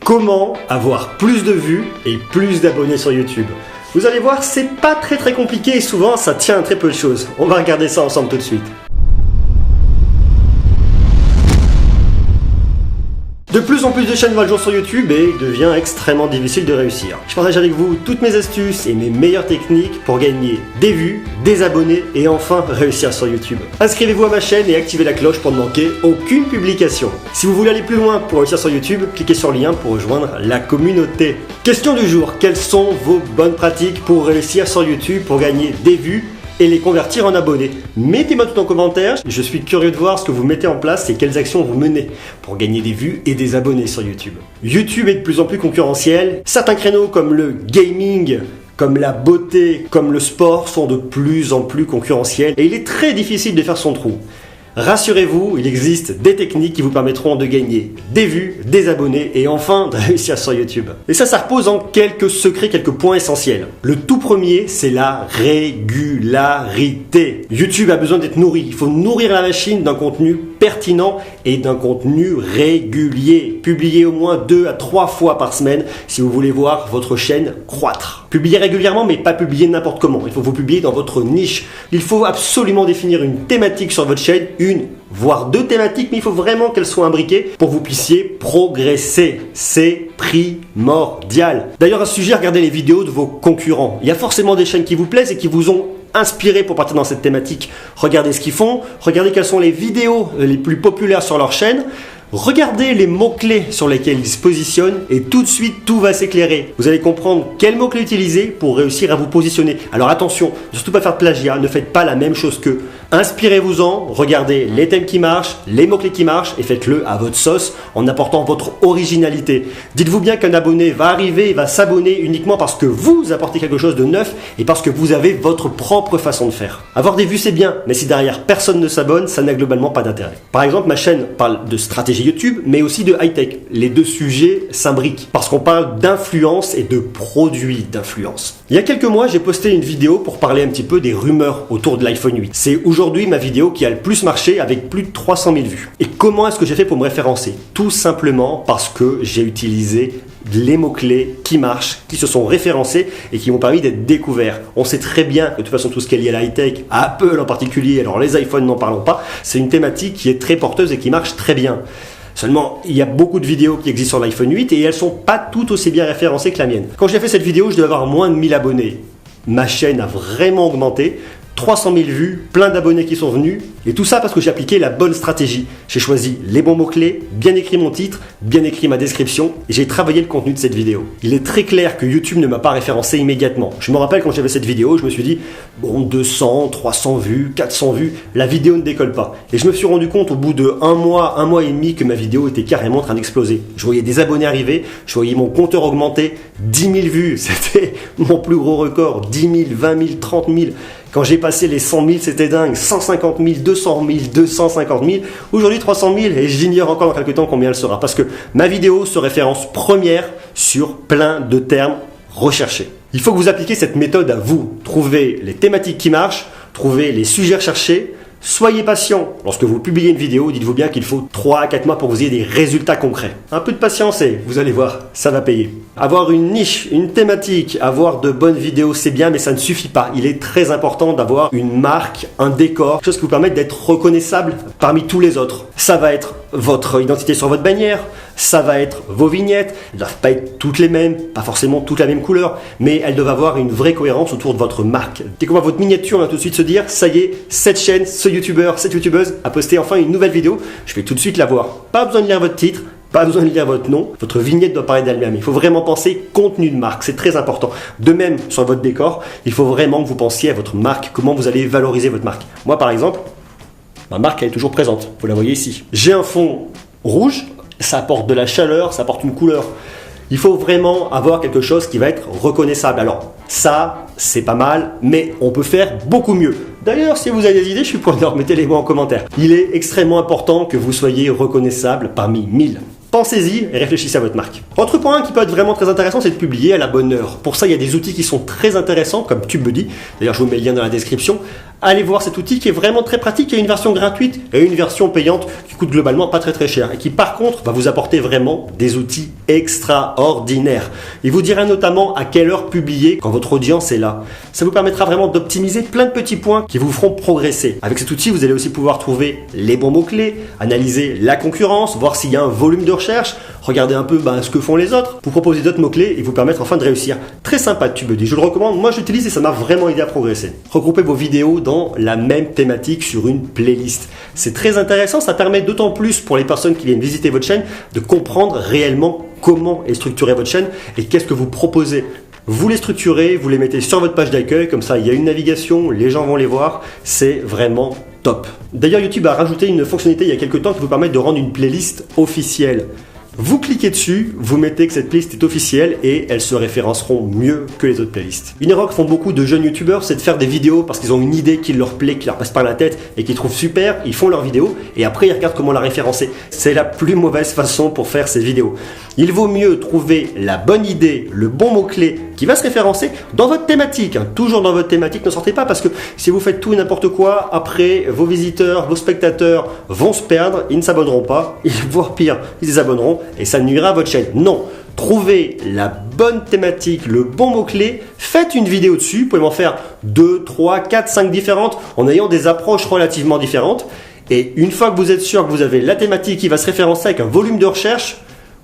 Comment avoir plus de vues et plus d'abonnés sur YouTube? Vous allez voir, c'est pas très compliqué et souvent ça tient à très peu de choses. On va regarder ça ensemble tout de suite. De plus en plus de chaînes voient le jour sur YouTube et il devient extrêmement difficile de réussir. Je partage avec vous toutes mes astuces et mes meilleures techniques pour gagner des vues, des abonnés et enfin réussir sur YouTube. Inscrivez-vous à ma chaîne et activez la cloche pour ne manquer aucune publication. Si vous voulez aller plus loin pour réussir sur YouTube, cliquez sur le lien pour rejoindre la communauté. Question du jour, quelles sont vos bonnes pratiques pour réussir sur YouTube, pour gagner des vues et les convertir en abonnés? Mettez-moi tout en commentaire, je suis curieux de voir ce que vous mettez en place et quelles actions vous menez pour gagner des vues et des abonnés sur YouTube. YouTube est de plus en plus concurrentiel, certains créneaux comme le gaming, comme la beauté, comme le sport sont de plus en plus concurrentiels et il est très difficile de faire son trou. Rassurez-vous, il existe des techniques qui vous permettront de gagner des vues, des abonnés et enfin de réussir sur YouTube. Et ça repose en quelques secrets, quelques points essentiels. Le tout premier, c'est la régularité. YouTube a besoin d'être nourri. Il faut nourrir la machine d'un contenu pertinent et d'un contenu régulier. Publiez au moins 2 à 3 fois par semaine si vous voulez voir votre chaîne croître. Publiez régulièrement, mais pas publier n'importe comment. Il faut vous publier dans votre niche. Il faut absolument définir une thématique sur votre chaîne, une voire 2 thématiques, mais il faut vraiment qu'elles soient imbriquées pour que vous puissiez progresser. C'est primordial. D'ailleurs, à ce sujet, regardez les vidéos de vos concurrents. Il y a forcément des chaînes qui vous plaisent et qui vous ont inspiré pour partir dans cette thématique. Regardez ce qu'ils font, regardez quelles sont les vidéos les plus populaires sur leur chaîne. Regardez les mots-clés sur lesquels ils se positionnent et tout de suite tout va s'éclairer. Vous allez comprendre quels mots-clés utiliser pour réussir à vous positionner. Alors attention, surtout pas faire de plagiat, ne faites pas la même chose qu'eux. Inspirez-vous-en, regardez les thèmes qui marchent, les mots-clés qui marchent et faites-le à votre sauce en apportant votre originalité. Dites-vous bien qu'un abonné va arriver et va s'abonner uniquement parce que vous apportez quelque chose de neuf et parce que vous avez votre propre façon de faire. Avoir des vues c'est bien, mais si derrière personne ne s'abonne, ça n'a globalement pas d'intérêt. Par exemple, ma chaîne parle de stratégie YouTube, mais aussi de high-tech. Les deux sujets s'imbriquent parce qu'on parle d'influence et de produits d'influence. Il y a quelques mois, j'ai posté une vidéo pour parler un petit peu des rumeurs autour de l'iPhone 8. C'est aujourd'hui ma vidéo qui a le plus marché avec plus de 300 000 vues. Et comment est-ce que j'ai fait pour me référencer? Tout simplement parce que j'ai utilisé les mots-clés qui marchent, qui se sont référencés et qui m'ont permis d'être découverts. On sait très bien que de toute façon tout ce qui est lié à la high-tech, à Apple en particulier, alors les iPhones n'en parlons pas, c'est une thématique qui est très porteuse et qui marche très bien. Seulement, il y a beaucoup de vidéos qui existent sur l'iPhone 8 et elles sont pas toutes aussi bien référencées que la mienne. Quand j'ai fait cette vidéo, je devais avoir moins de 1000 abonnés. Ma chaîne a vraiment augmenté. 300 000 vues, plein d'abonnés qui sont venus, et tout ça parce que j'ai appliqué la bonne stratégie. J'ai choisi les bons mots-clés, bien écrit mon titre, bien écrit ma description, et j'ai travaillé le contenu de cette vidéo. Il est très clair que YouTube ne m'a pas référencé immédiatement. Je me rappelle quand j'avais cette vidéo, je me suis dit, bon, 200, 300 vues, 400 vues, la vidéo ne décolle pas. Et je me suis rendu compte au bout de un mois et demi que ma vidéo était carrément en train d'exploser. Je voyais des abonnés arriver, je voyais mon compteur augmenter, 10 000 vues, c'était mon plus gros record, 10 000, 20 000, 30 000. Quand j'ai passé les 100 000, c'était dingue. 150 000, 200 000, 250 000. Aujourd'hui, 300 000 et j'ignore encore dans quelques temps combien elle sera. Parce que ma vidéo se référence première sur plein de termes recherchés. Il faut que vous appliquiez cette méthode à vous. Trouvez les thématiques qui marchent, trouvez les sujets recherchés. Soyez patient. Lorsque vous publiez une vidéo, dites-vous bien qu'il faut 3 à 4 mois pour que vous ayez des résultats concrets. Un peu de patience et vous allez voir, ça va payer. Avoir une niche, une thématique, avoir de bonnes vidéos, c'est bien, mais ça ne suffit pas. Il est très important d'avoir une marque, un décor, quelque chose qui vous permette d'être reconnaissable parmi tous les autres. Ça va être votre identité sur votre bannière, ça va être vos vignettes. Elles ne doivent pas être toutes les mêmes, pas forcément toutes la même couleur, mais elles doivent avoir une vraie cohérence autour de votre marque. Dès qu'on voit votre miniature, on va tout de suite se dire, ça y est, cette chaîne, ce youtubeur, cette youtubeuse a posté enfin une nouvelle vidéo, je vais tout de suite la voir. Pas besoin de lire votre titre, pas besoin de lire votre nom, votre vignette doit parler d'elle-même. Il faut vraiment penser contenu de marque, c'est très important. De même, sur votre décor, il faut vraiment que vous pensiez à votre marque, comment vous allez valoriser votre marque. Moi par exemple, ma marque elle est toujours présente, vous la voyez ici. J'ai un fond rouge, ça apporte de la chaleur, ça apporte une couleur. Il faut vraiment avoir quelque chose qui va être reconnaissable. Alors ça, c'est pas mal, mais on peut faire beaucoup mieux. D'ailleurs, si vous avez des idées, je suis preneur, mettez-les-moi en commentaire. Il est extrêmement important que vous soyez reconnaissable parmi 1000. Pensez-y et réfléchissez à votre marque. Autre point qui peut être vraiment très intéressant, c'est de publier à la bonne heure. Pour ça, il y a des outils qui sont très intéressants, comme TubeBuddy. D'ailleurs, je vous mets le lien dans la description. Allez voir cet outil qui est vraiment très pratique. Il y a une version gratuite et une version payante qui coûte globalement pas très cher et qui par contre va vous apporter vraiment des outils extraordinaires. Il vous dira notamment à quelle heure publier quand votre audience est là. Ça vous permettra vraiment d'optimiser plein de petits points qui vous feront progresser. Avec cet outil, vous allez aussi pouvoir trouver les bons mots-clés, analyser la concurrence, voir s'il y a un volume de recherche, regarder un peu ce que font les autres, vous proposer d'autres mots-clés et vous permettre enfin de réussir. Très sympa TubeBuddy, je le recommande, moi j'utilise et ça m'a vraiment aidé à progresser. Regroupez vos vidéos dans la même thématique sur une playlist. C'est très intéressant, ça permet d'autant plus pour les personnes qui viennent visiter votre chaîne de comprendre réellement comment est structurée votre chaîne et qu'est-ce que vous proposez. Vous les structurez, vous les mettez sur votre page d'accueil, comme ça il y a une navigation, les gens vont les voir, c'est vraiment top. D'ailleurs YouTube a rajouté une fonctionnalité il y a quelques temps qui vous permet de rendre une playlist officielle. Vous cliquez dessus, vous mettez que cette playlist est officielle et elles se référenceront mieux que les autres playlists. Une erreur que font beaucoup de jeunes youtubeurs, c'est de faire des vidéos parce qu'ils ont une idée qui leur plaît, qui leur passe par la tête et qu'ils trouvent super, ils font leur vidéo et après ils regardent comment la référencer. C'est la plus mauvaise façon pour faire ces vidéos. Il vaut mieux trouver la bonne idée, le bon mot-clé qui va se référencer dans votre thématique. Toujours dans votre thématique, ne sortez pas parce que si vous faites tout et n'importe quoi, après vos visiteurs, vos spectateurs vont se perdre, ils ne s'abonneront pas, voire pire, ils se désabonneront et ça nuira à votre chaîne. Non, trouvez la bonne thématique, le bon mot-clé, faites une vidéo dessus, vous pouvez en faire 2, 3, 4, 5 différentes en ayant des approches relativement différentes. Et une fois que vous êtes sûr que vous avez la thématique qui va se référencer avec un volume de recherche,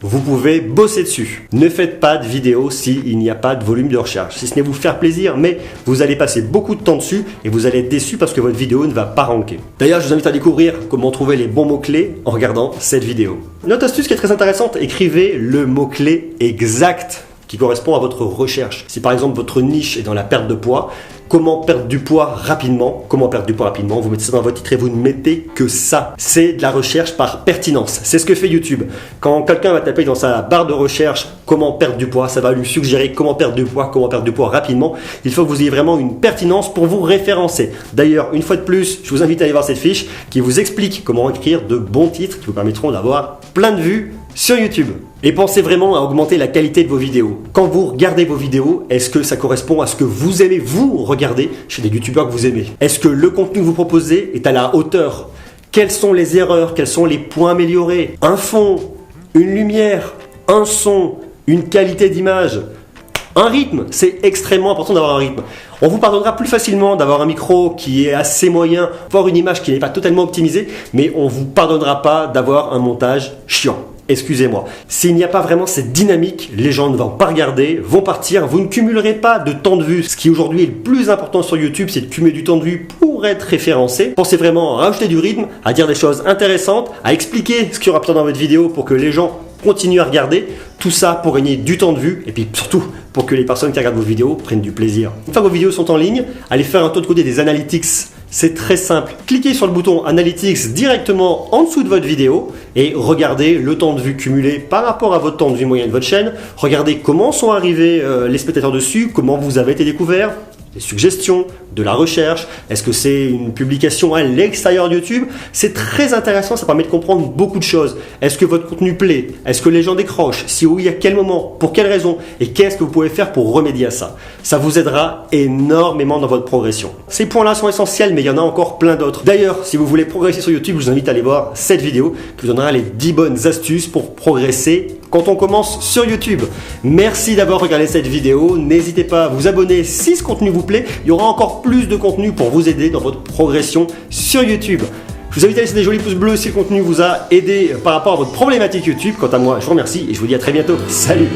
vous pouvez bosser dessus. Ne faites pas de vidéo s'il n'y a pas de volume de recherche. Si ce n'est vous faire plaisir, mais vous allez passer beaucoup de temps dessus et vous allez être déçu parce que votre vidéo ne va pas ranker. D'ailleurs, je vous invite à découvrir comment trouver les bons mots-clés en regardant cette vidéo. Une autre astuce qui est très intéressante, écrivez le mot-clé exact qui correspond à votre recherche. Si par exemple votre niche est dans la perte de poids, comment perdre du poids rapidement? Comment perdre du poids rapidement? Vous mettez ça dans votre titre et vous ne mettez que ça. C'est de la recherche par pertinence. C'est ce que fait YouTube. Quand quelqu'un va taper dans sa barre de recherche comment perdre du poids, ça va lui suggérer comment perdre du poids rapidement. Il faut que vous ayez vraiment une pertinence pour vous référencer. D'ailleurs, une fois de plus, je vous invite à aller voir cette fiche qui vous explique comment écrire de bons titres qui vous permettront d'avoir plein de vues sur YouTube. Et pensez vraiment à augmenter la qualité de vos vidéos. Quand vous regardez vos vidéos, est-ce que ça correspond à ce que vous aimez vous regarder chez des youtubeurs que vous aimez? Est-ce que le contenu que vous proposez est à la hauteur? Quelles sont les erreurs? Quels sont les points améliorés? Un fond, une lumière, un son, une qualité d'image, un rythme. C'est extrêmement important d'avoir un rythme. On vous pardonnera plus facilement d'avoir un micro qui est assez moyen, voire une image qui n'est pas totalement optimisée, mais on ne vous pardonnera pas d'avoir un montage chiant. Excusez-moi. S'il n'y a pas vraiment cette dynamique, les gens ne vont pas regarder, vont partir, vous ne cumulerez pas de temps de vue. Ce qui aujourd'hui est le plus important sur YouTube, c'est de cumuler du temps de vue pour être référencé. Pensez vraiment à rajouter du rythme, à dire des choses intéressantes, à expliquer ce qu'il y aura peut-être dans votre vidéo pour que les gens continuent à regarder. Tout ça pour gagner du temps de vue et puis surtout pour que les personnes qui regardent vos vidéos prennent du plaisir. Une fois que vos vidéos sont en ligne, allez faire un tour de côté des analytics. C'est très simple. Cliquez sur le bouton Analytics directement en dessous de votre vidéo et regardez le temps de vue cumulé par rapport à votre temps de vue moyen de votre chaîne. Regardez comment sont arrivés les spectateurs dessus, comment vous avez été découvert, des suggestions, de la recherche, est-ce que c'est une publication à l'extérieur de YouTube? C'est très intéressant, ça permet de comprendre beaucoup de choses. Est-ce que votre contenu plaît? Est-ce que les gens décrochent? Si oui, à quel moment? Pour quelle raison? Et qu'est-ce que vous pouvez faire pour remédier à ça? Ça vous aidera énormément dans votre progression. Ces points-là sont essentiels, mais il y en a encore plein d'autres. D'ailleurs, si vous voulez progresser sur YouTube, je vous invite à aller voir cette vidéo qui vous donnera les 10 bonnes astuces pour progresser quand on commence sur YouTube. Merci d'avoir regardé cette vidéo. N'hésitez pas à vous abonner si ce contenu vous plaît. Il y aura encore plus de contenu pour vous aider dans votre progression sur YouTube. Je vous invite à laisser des jolis pouces bleus si le contenu vous a aidé par rapport à votre problématique YouTube. Quant à moi, je vous remercie et je vous dis à très bientôt. Salut!